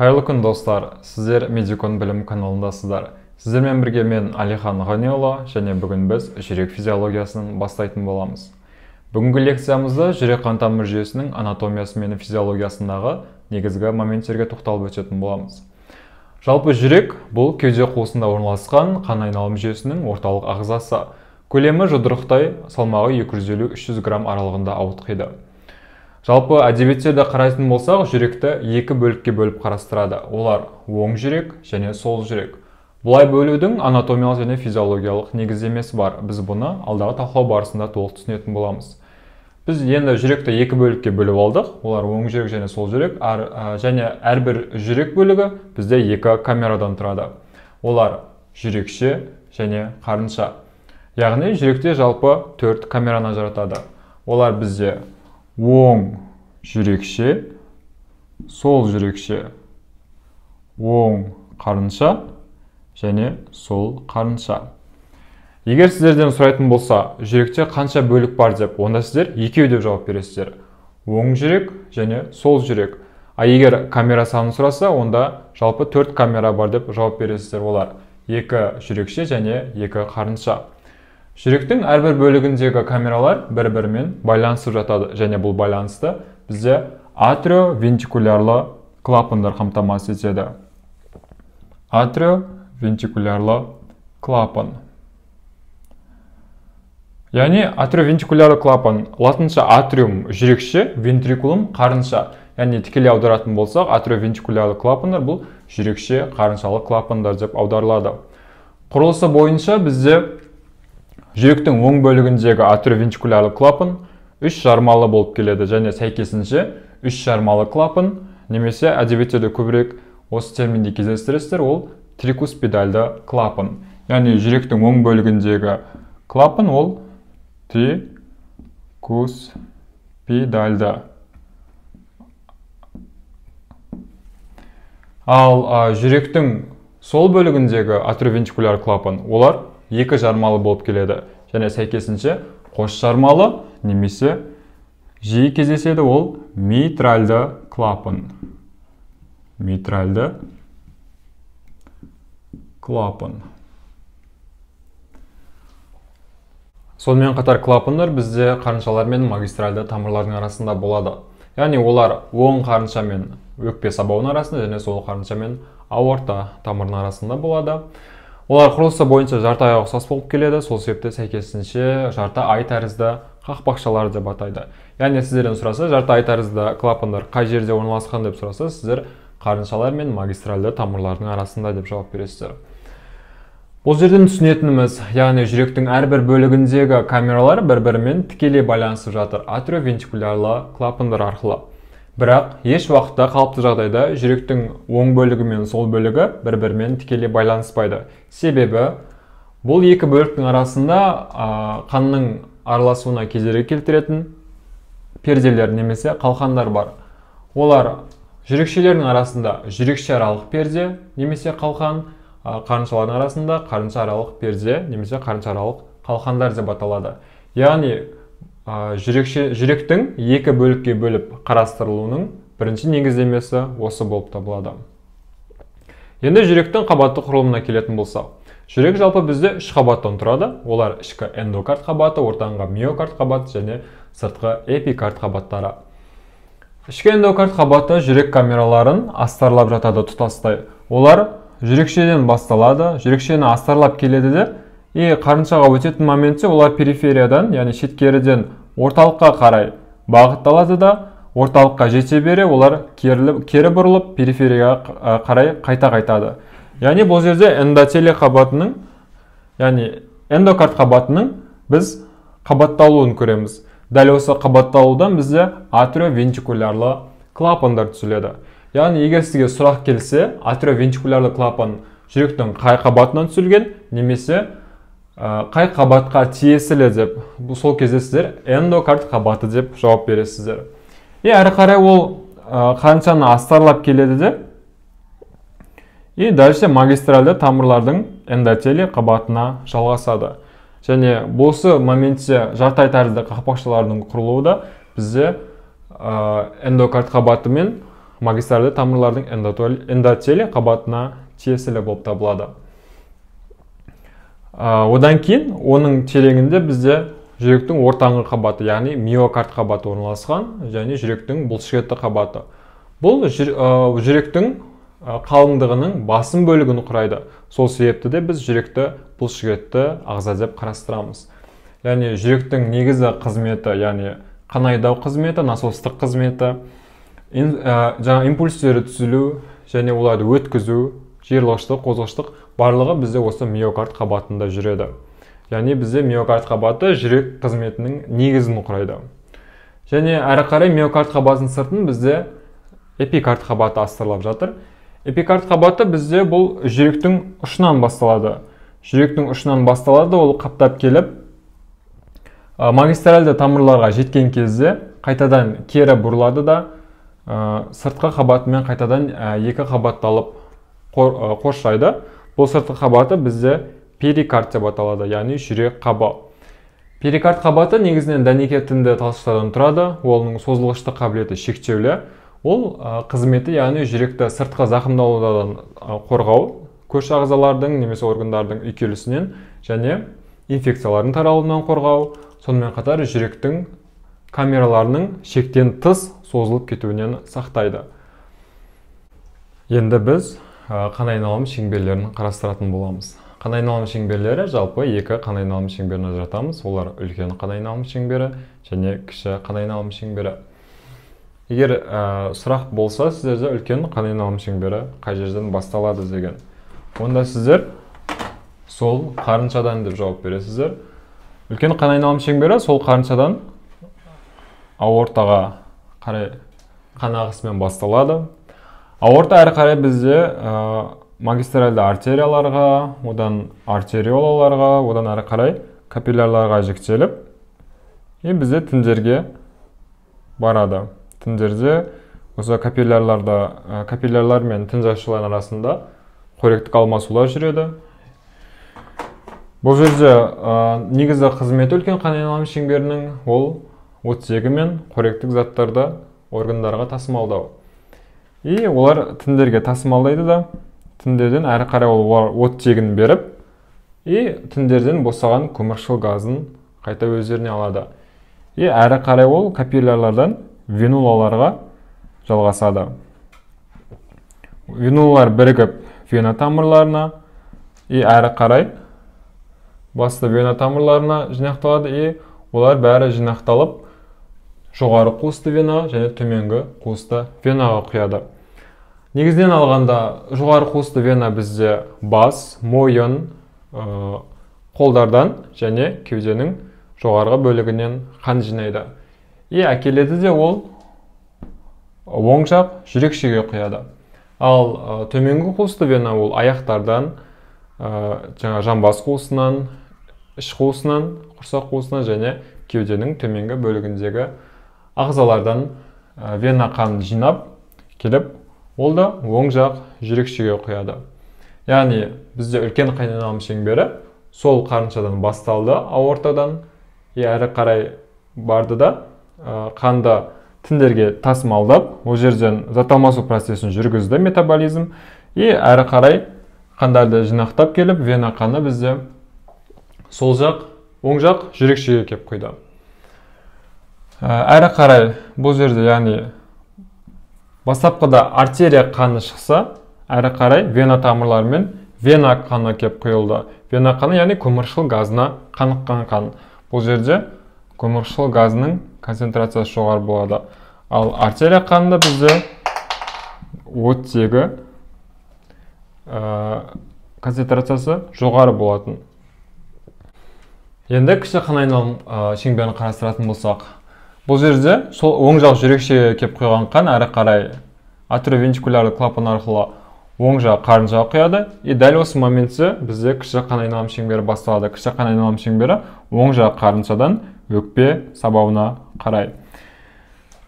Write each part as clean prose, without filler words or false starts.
Қайырлы күн достар, сіздер Медикон білім каналындасыздар. Сіздермен бірге мен Алихан Ғаниұлы және бүгін біз жүрек физиологиясының бастайтын боламыз. Бүгінгі лекциямызда жүрек-қан тамыр жүйесінің анатомиясы мен физиологиясындағы негізгі моменттерге тоқталып өтетін боламыз. Жалпы жүрек бұл кеуде қуысында орналасқан қан айналым жүйесінің орталық ағзасы. Көлемі жұдырықтай, салмағы 250-300 грамм аралығында ауытқиды. Жалпы әдебиеттерде қарайтын болсақ, жүректі екі бөлікке бөліп қарастырады. Олар оң жүрек және сол жүрек. Бұлай бөлудің анатомиялық және физиологиялық негіздемесі бар. Біз бұны алдағы талқылау барысында толық түсінетін боламыз. Біз енді жүректі екі бөлікке бөліп алдық. Олар оң жүрек және сол жүрек. Және әрбір жүрек бөлігі бізде екі камерадан тұрады. Олар жүрекше және қарынша. Яғни жүректе жалпы 4 камераны ажыратады. Олар бізде оң жүрекше, сол жүрекше, оң қарынша және сол қарынша. Егер сіздерден сұрайтын болса, жүректе қанша бөлік бар деп, онда сіздер екеу деп жауап бересіздер. Оң жүрек және сол жүрек. Егер камера санын сұраса, онда жалпы 4 камера бар деп жауап бересіздер. Олар екі жүрекше және екі қарынша. Жүректің әрбір бөлігіндегі камералар бір-бірімен байланысып жатады, және бұл байланысты бізде атриовентикулярлы клапандар қамтамасыз етеді. Атриовентикулярлы клапан. Яғни атриовентикулярлы клапан, латынша атриум жүрекше, вентрикулум қарынша. Яғни тікелей аударатын болсақ, атриовентикулярлы клапандар бұл жүрекше қарыншалы клапандар деп аударылады. Құрылысы бойынша бізде жүректің оң бөлігіндегі атриовентикулярлы клапан 3 жармалы болып келеді, және сәйкесінше 3 жармалы клапан, немесе әдебиеттерде көбірек осы терминді кездестіресіздер, ол трикуспидальды клапан. Яғни жүректің оң бөлігіндегі клапан ол трикуспидальды. Ал жүректің сол бөлігіндегі атриовентикуляр клапан олар екі жармалы болып келеді, және сәйкесінше қос жармалы, немесе жиі кездеседі, ол митральды клапан. Митральды клапан. Сонымен қатар клапандар бізде қарыншалар мен магистральды тамырлардың арасында болады. Яғни олар оң қарынша мен өкпе сабауының арасында, және сол қарынша мен аорта тамырының арасында болады. Олар құрылысы бойынша жарты айға ұқсас болып келеді, сол себепті сәйкесінше жарты ай тәрізді қақпақшалар деп атайды. Яғни сіздерден сұраса, жарты ай тәрізді клапандар қай жерде орналасқан деп сұраса, сіздер қарыншалар мен магистральды тамырлардың арасында деп жауап бересіздер. Бұл жерден түсінетініміз, яғни жүректің әрбір бөлігіндегі камералар бір-бірімен тікелей байланысып жатыр атриовентикулярлы клапандар арқылы. Бірақ еш уақытта қалыпты жағдайда жүректің оң бөлігі мен сол бөлігі бір-бірімен тікелей байланыспайды. Себебі бұл екі бөліктің арасында қанның араласуына кедергі келтіретін перделер немесе қалқандар бар. Олар жүрекшелердің арасында жүрекше аралық перде немесе қалқан, қарыншалардың арасында қарынша аралық перде немесе қарынша аралық қалқандар деп аталады. Яғни жүректің екі бөлікке бөліп қарастырылуының бірінші негіздемесі осы болып табылады. Енді жүректің қабатты құрылымына келетін болсақ, жүрек жалпы бізде 3 қабаттан тұрады. Олар ішкі эндокард қабаты, ортаңғы миокард қабаты және сыртқы эпикард қабаттары. Ішкі эндокард қабаты жүрек камераларын астарлап жатады тұтастай. Олар жүрекшеден басталады, жүрекшені астарлап келеді де, қарыншаға өтетін моментте олар перифериядан, яғни шеткеріден орталыққа қарай бағытталады да, орталыққа жете бере олар кері бұрылып периферияға қарай қайта қайтады. Яғни бұл жерде эндотелий қабатының, яғни эндокард қабатының біз қабатталуын көреміз. Дәл осы қабатталудан бізде атриовентикулярлы клапандар түсіледі. Яғни егер сізге сұрақ келсе, атриовентикулярлы клапан жүректің қай қабатынан түсілген, немесе қай қабатқа тиесілі деп, сол кезде сіздер эндокард қабаты деп жауап бересіздер. Әрі қарай ол қарыншаны астарлап келеді де, дальше магистральды тамырлардың эндотелий қабатына жалғасады. Және осы моментте жарты ай тәрізді қақпақшалардың құрылуы да бізде эндокард қабаты мен магистральды тамырлардың эндотелий қабатына тиесілі болып табылады. Одан кейін оның тереңінде бізде жүректің ортаңғы қабаты, яғни миокард қабаты орналасқан, және жүректің бұлшықетті қабаты. Бұл жүректің қалыңдығының басым бөлігін құрайды. Сол себепті де біз жүректі бұлшықетті ағза деп қарастырамыз. Яғни жүректің негізі қызметі, яғни қан айдау қызметі, насостық қызметі, жаңа импульстері түзілу және оларды өткізу, жиырылғыштық, қозғыштық барлығы бізде осы миокард қабатында жүреді. Яғни бізде миокард қабаты жүрек қызметінің негізін құрайды. Және әрі қарай миокард қабатының сыртын бізде эпикард қабаты астарлап жатыр. Эпикард қабаты бізде бұл жүректің ұшынан басталады. Жүректің ұшынан басталады, ол қаптап келіп, магистральды тамырларға жеткен кезде қайтадан кері бұрылады да, сыртқы қабатымен қайтадан екі қабатталып қоршайды. Бұл сыртқы қабаты бізде перикард деп аталады, яғни жүрек қабы. Перикард қабаты негізінен дәнекетінді талшықтардан тұрады, оның созылғыштық қабілеті шектеулі. Ол қызметі, яғни жүректі сыртқы зақымдалудан қорғау, көрші ағзалардың немесе органдардың үйкелісінен және инфекциялардың таралуынан қорғау, сонымен қатар жүректің камераларының шектен тыс созылып кетуінен сақтайды. Енді біз қан айналым шеңберлерін қарастыратын боламыз. Қан айналым шеңберлері жалпы екі қан айналым шеңберін ажыратамыз. Олар үлкен қан айналым шеңбері және кіші қан айналым шеңбері. Егер сұрақ болса, сіздерде үлкен қан айналым шеңбері қай жерден басталады деген, онда сіздер сол қарыншадан деп жауап бересіздер. Үлкен қан айналым шеңбері сол қарыншадан аортаға қарай қан ағысымен басталады. Аорта әрі қарай бізде магистральды артерияларға, одан артериолаларға, одан әрі қарай капиллярларға жіктеліп, бізде тіндерге барады. Тіндерде осы капиллярлар мен тін жасушалар арасында қоректік алмасулар жүреді. Бұл жерде негізі қызметі үлкен қан айналым шеңберінің ол оттегі мен қоректік заттарды органдарға тасымалдау. Олар тіндерге тасымалдайды да, тіндерден әрі қарай олар оттегін беріп, тіндерден босаған көміршыл газын қайта өздеріне алады. Әрі қарай ол капиллярлардан венулаларға жалғасады. Венулалар бірігіп вена тамырларына, әрі қарай басты вена тамырларына жинақталады. Олар бәрі жинақталып, жоғары қуысты вена және төменгі қуысты венаға құяды. Негізінен алғанда жоғары қуысты вена бізде бас, мойын, қолдардан және кеуденің жоғарғы бөлігінен қан жинайды. Әкеледі де ол оң жақ жүрекшеге құяды. Ал төменгі қуысты вена ол аяқтардан, жамбас қуысынан, іш қуысынан, құрсақ қуысынан және кеуденің төменгі бөлігіндегі ағзалардан вена қан жинап келіп, ол да оң жақ жүрекшеге құяды. Яғни бізде үлкен қан айналым шеңбері сол қарыншадан басталды, аортадан, әрі қарай барды да қанды тіндерге тасымалдап, ол жерден зат алмасу процесін жүргізді метаболизм, әрі қарай қандарды жинақтап келіп, вена қаны бізде сол жақ, оң жақ жүрекшеге кеп құйды. Әрі қарай бұл жерде, яғни бастапқыда артерия қаны шықса, әрі қарай вена тамырларымен вена қаны кеп құйылды. Вена қаны, яғни көміршыл газына қаныққан қан. Бұл жерде көміршыл газының концентрациясы жоғары болады. Ал артерия қанында бізде оттегі концентрациясы жоғары болатын. Енді кіші қан айналым шеңберін қарастыратын болсақ, бұл жерде сол оң жақ жүрекшеге кеп құйған қан әрі қарай атриовентрикулярлы клапан арқылы оң жақ қарыншаға құяды. Дәл осы моментте бізде кіші қан айналым шеңбері басталады. Кіші қан айналым шеңбері оң жақ қарыншадан өкпе сабауына қарай.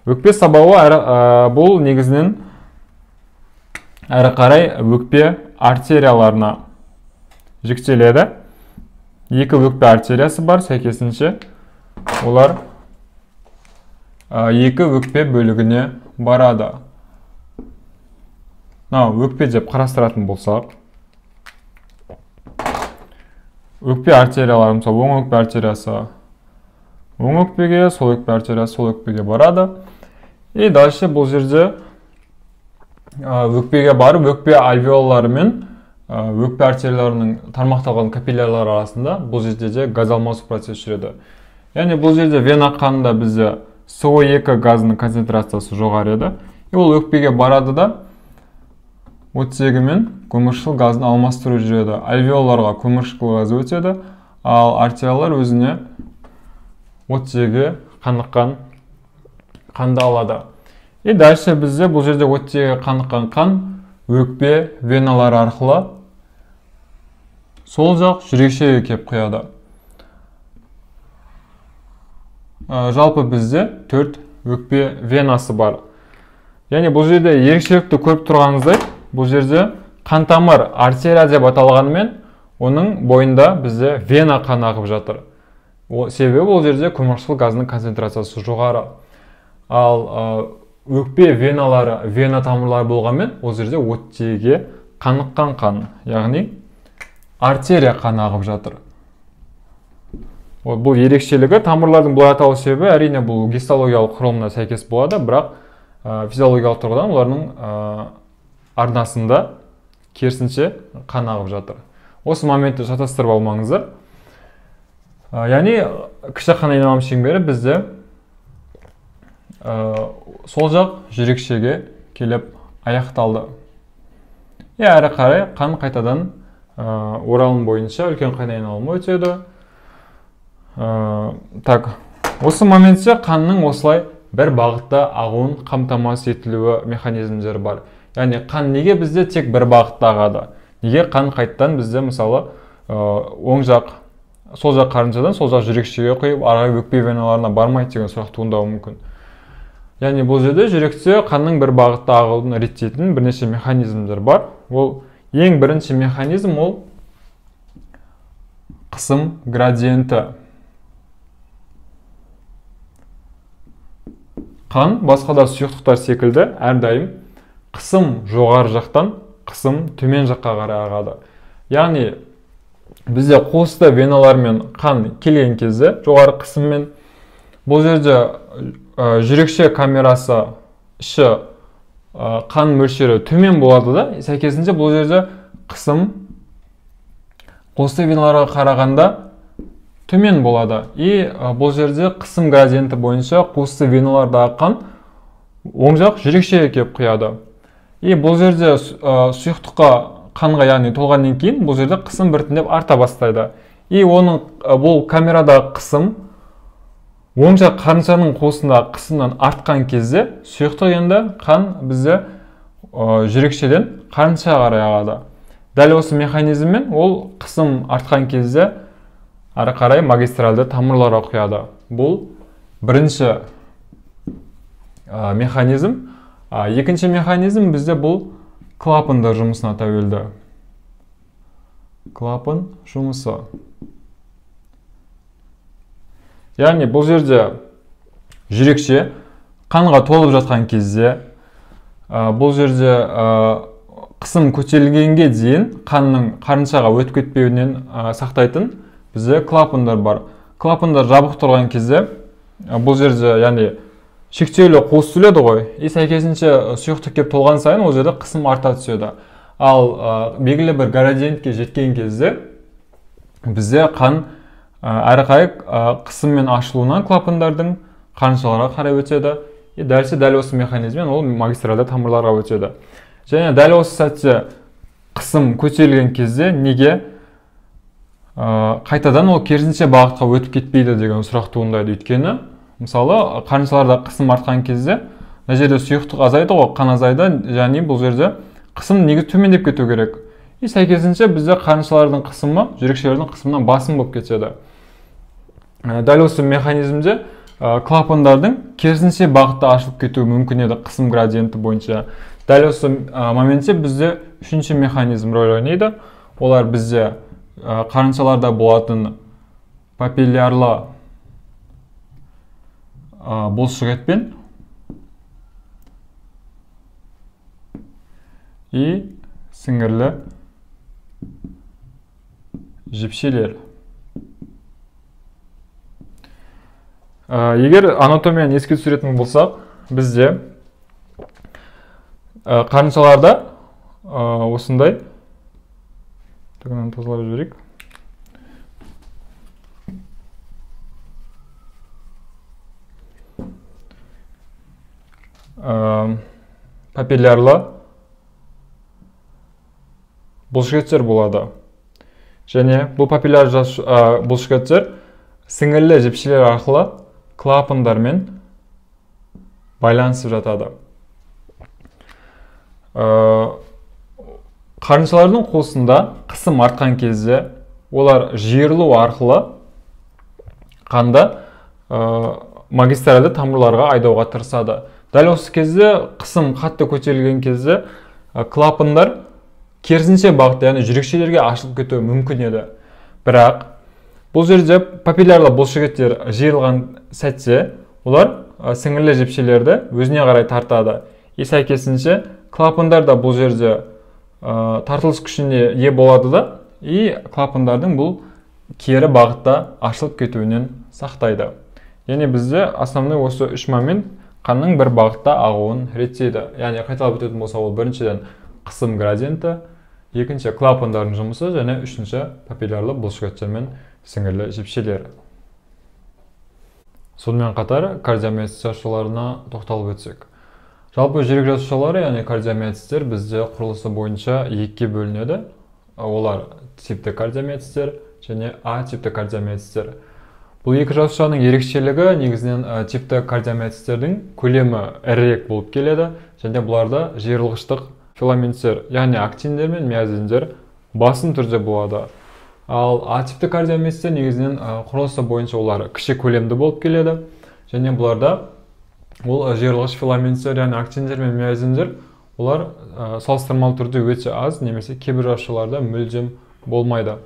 Өкпе сабауы бұл негізінен әрі қарай өкпе артерияларына жіктеледі. Екі өкпе артериясы бар, сәйкесінше олар екі өкпе бөлігіне барады. өкпе деп қарастыратын болсақ, өкпе артериялары, мысалы оң өкпе артериясы оң өкпеге, сол өкпе артериясы сол өкпеге барады. И дальше бұл жерде өкпеге барып, өкпе альвеолалары мен өкпе артерияларының тармақталған капиллярлар арасында бұл жерде де газ алмасу процесі жүреді. Яғни бұл жерде вена қанында бізде СО2 газының концентрациясы жоғары еді. И ол өкпеге барады да оттегі мен көміршіл газын алмастыру жүреді. Альвеолаларға көміршіл газ өтеді, ал артериялар өзіне оттегі қаныққан қанды алады. И дальше бізде бұл жерде оттегі қаныққан қан өкпе веналары арқылы сол жақ жүрекшеге кеп құяды. Жалпы бізде 4 өкпе венасы бар. Яғни бұл жерде ерекшелікті көріп тұрғаныңыздай, бұл жерде қан тамыр артерия деп аталғанымен, оның бойында бізде вена қан ағып жатыр. Себебі бұл жерде көміршіл газының концентрациясы жоғары. Ал өкпе веналары, вена тамырлары болғанмен, ол жерде оттегіге қаныққан қан, яғни артерия қан ағып жатыр. Бұл ерекшелігі, тамырлардың бұлай аталу себебі әрине бұл гистологиялық құрылымына сәйкес болады, бірақ физиологиялық тұрғыдан олардың арнасында керісінше қан ағып жатыр. Осы моментті шатастырып алмаңыздар. Яғни кіші қан айналым шеңбері бізде сол жақ жүрекшеге келіп аяқталды. Әрі қарай қан қайтадан оралым бойынша үлкен қан айналымы өтеді. Осы моментте қанның осылай бір бағытта ағуын қамтамасыз етілуі механизмдері бар. Яғни қан неге бізде тек бір бағытта ағады? Неге қан қайттан бізде мысалы оң жақ, сол жақ қарыншадан сол жақ жүрекшеге құйып, арғы өкпе веналарына бармайды деген сұрақ туындауы мүмкін. Яғни бұл жерде жүректе қанның бір бағытта ағуын реттейтін бірнеше механизмдер бар. Ол ең бірінші механизм ол қысым градиенті. Қан басқа да сұйықтықтар секілді әрдайым қысым жоғары жақтан қысым төмен жаққа қарай ағады. Яғни бізде қуысты веналармен қан келген кезде жоғары қысыммен бұл жерде жүрекше камерасы іші қан мөлшері төмен болады да, сәйкесінше бұл жерде қысым қуысты веналарға қарағанда төмен болады. И бұл жерде қысым градиенті бойынша қуысты веналардағы қан оң жақ жүрекшеге кеп құяды. И бұл жерде сұйықтыққа қанға яғни толғаннан кейін бұл жерде қысым біртіндеп арта бастайды. И оның бұл камерадағы қысым оң жақ қарыншаның қуысындағы қысымнан артқан кезде сұйықтық енді қан бізде жүрекшеден қарыншаға қарай ағады. Дәл осы механизммен ол қысым артқан кезде ары қарай магистральды тамырларға құяды. Бұл бірінші механизм. Екінші механизм бізде бұл клапандар жұмысына тәуелді. Клапан жұмысы. Яғни бұл жерде жүрекше қанға толып жатқан кезде бұл жерде қысым көтерілгенге дейін қанның қарыншаға өтіп кетпеуінен сақтайтын бізде клапандар бар. Клапандар жабық тұрған кезде бұл жерде яғни шектеулі қуыс түледі ғой. И сәйкесінше сұйықтық кеп толған сайын ол жерде қысым арта түседі. Ал белгілі бір градиентке жеткен кезде бізде қан әрі қарай қысыммен ашылуынан клапандардың қарыншаларға қарай өтеді. И дәл осы механизммен ол магистральды тамырларға өтеді. Және дәл осы сәтте қысым көтерілген кезде неге қайтадан ол керісінше бағытқа өтіп кетпейді деген сұрақ туындайды. Өйткені мысалы қарыншаларда қысым артқан кезде мына жерде сұйықтық азайды ғой, қан азайды, және бұл жерде қысым неге төмендеп кету керек. И сәйкесінше бізде қарыншалардың қысымы жүрекшелердің қысымынан басым болып кетеді. Дәл осы механизмде клапандардың керісінше бағытта ашылып кетуі мүмкін еді қысым градиенті бойынша. Дәл осы моментте бізде үшінші механизм рөл ойнайды. Олар бізде қарыншаларда болатын папиллярлы бұлшықетпен и сіңірлі жіпшелер. Егер анатомияны еске түсіретін болсақ, бізде қарыншаларда осындай тазалап жіберейік. Папиллярлы бұлшықеттер болады. Және бұл папилляр бұлшықеттер сіңірлі жіпшелер арқылы клапандармен байланысып жатады. Қарыншалардың қуысында қысым артқан кезде олар жиырылу арқылы қанды магистральды тамырларға айдауға тырысады. Дәл осы кезде қысым қатты көтерілген кезде клапандар керісінше бағытта, яғни жүрекшелерге ашылып кетуі мүмкін еді. Бірақ бұл жерде папиллярлы бұлшықеттер жиырылған сәтте олар сіңірлі жіпшелерді өзіне қарай тартады. Сәйкесінше клапандар да бұл жерде тартылыс күшіне ие болады да, клапандардың бұл кері бағытта ашылып кетуінен сақтайды. Яғни бізде основной осы үш момент қанның бір бағытта ағуын реттейді. Яғни қайталап өтетін болса, ол біріншіден қысым градиенті, екінші клапандардың жұмысы, және үшінші папиллярлы бұлшықеттер мен сіңірлі жіпшелер. Сонымен қатар кардиомиоцит жасушаларына тоқталып өтсек. Жалпы жүрек жасушалары, яғни кардиомиоциттер бізде құрылысы бойынша екіге бөлінеді. Олар типті кардиомиоциттер және А типті кардиомиоциттер. Бұл екі жасушаның ерекшелігі негізінен типті кардиомиоциттердің көлемі ірірек болып келеді, және бұларда жиырылғыштық филаменттер, яғни актиндер мен миозиндер басым түрде болады. Ал А типті кардиомиоциттер негізінен құрылысы бойынша олар кіші көлемді болып келеді, және бұларда ол жиырылғыш филаменттер, яғни актиндер мен миозиндер, олар салыстырмалы түрде өте аз, немесе кейбір жасушаларда мүлдем болмайды.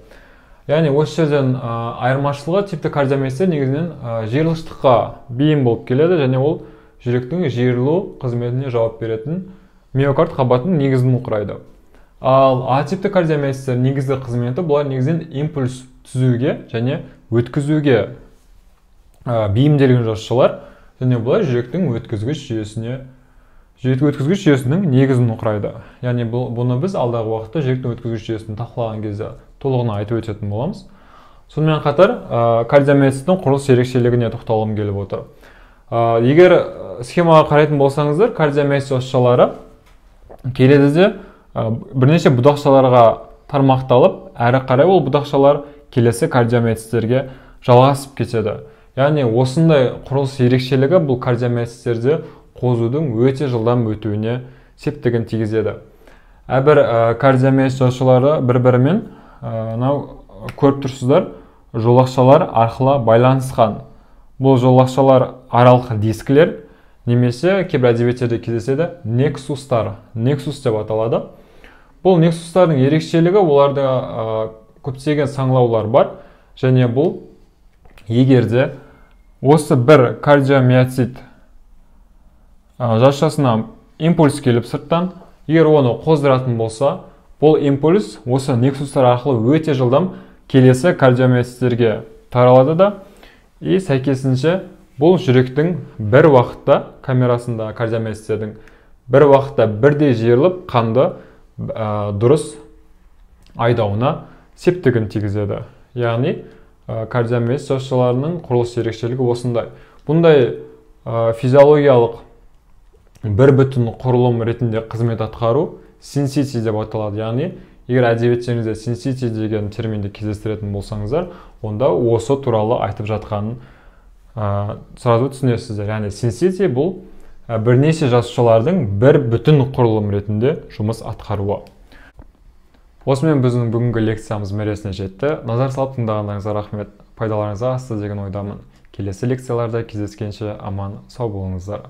Яғни осы жерден айырмашылығы типті кардиомиоциттер негізінен жиырылғыштыққа бейім болып келеді, және ол жүректің жиырылу қызметіне жауап беретін миокард қабатының негізін құрайды. Ал А типті кардиомиоциттер негізгі қызметі бұлар негізінен импульс түзуге және өткізуге бейімделген жасушалар, және бұлар жүректің өткізгіш жүйесінің негізін құрайды. Яғни бұны біз алдағы уақытта жүректің өткізгіш жүйесін талқылаған кезде толығына айтып өтетін боламыз. Сонымен қатар кардиомиоциттің құрылыс ерекшелігіне тоқталғым келіп отыр. Егер схемаға қарайтын болсаңыздар, кардиомиоцит жасушалары келедіде бірнеше бұдақшаларға тармақталып, әрі қарай ол бұдақшалар келесі кардиомиоциттерге жалғасып кетеді. Яғни осындай құрылыс ерекшелігі бұл кардиомиоциттерде қозудың өте жылдам өтуіне септігін тигізеді. Әрбір кардиомиоцит жасушалары бір-бірімен көріп тұрсыздар, жолақшалар арқылы байланысқан. Бұл жолақшалар аралық дискілер, немесе кейбір әдебиеттерде кездеседі нексустар, нексус деп аталады. Бұл нексустардың ерекшелігі, оларда көптеген саңылаулар бар, және бұл егерде осы бір кардиомиоцит жасушасына импульс келіп сырттан, егер оны қоздыратын болса, бұл импульс осы нексустар арқылы өте жылдам келесі кардиомиоциттерге таралады да, сәйкесінше бұл жүректің бір уақытта камерасында кардиомиоциттердің бір уақытта бірдей жиырылып қанды дұрыс айдауына септігін тигізеді. Яғни кардиомиоцит жасушаларының құрылыс ерекшелігі осындай. Бұндай физиологиялық бір бүтін құрылым ретінде қызмет атқару синсити деп аталады. Яғни егер әдебиеттеріңізде синсити деген терминді кездестіретін болсаңыздар, онда осы туралы айтып жатқанын сразу түсінесіздер. Яғни синсити бұл бірнеше жасушалардың бір бүтін құрылым ретінде жұмыс атқаруы. Осымен біздің бүгінгі лекциямыз мәресіне жетті. Назар салып тыңдағандарыңызға рахмет. Пайдаларыңызға асты деген ойдамын. Келесі лекцияларда кездескенше аман сау болыңыздар.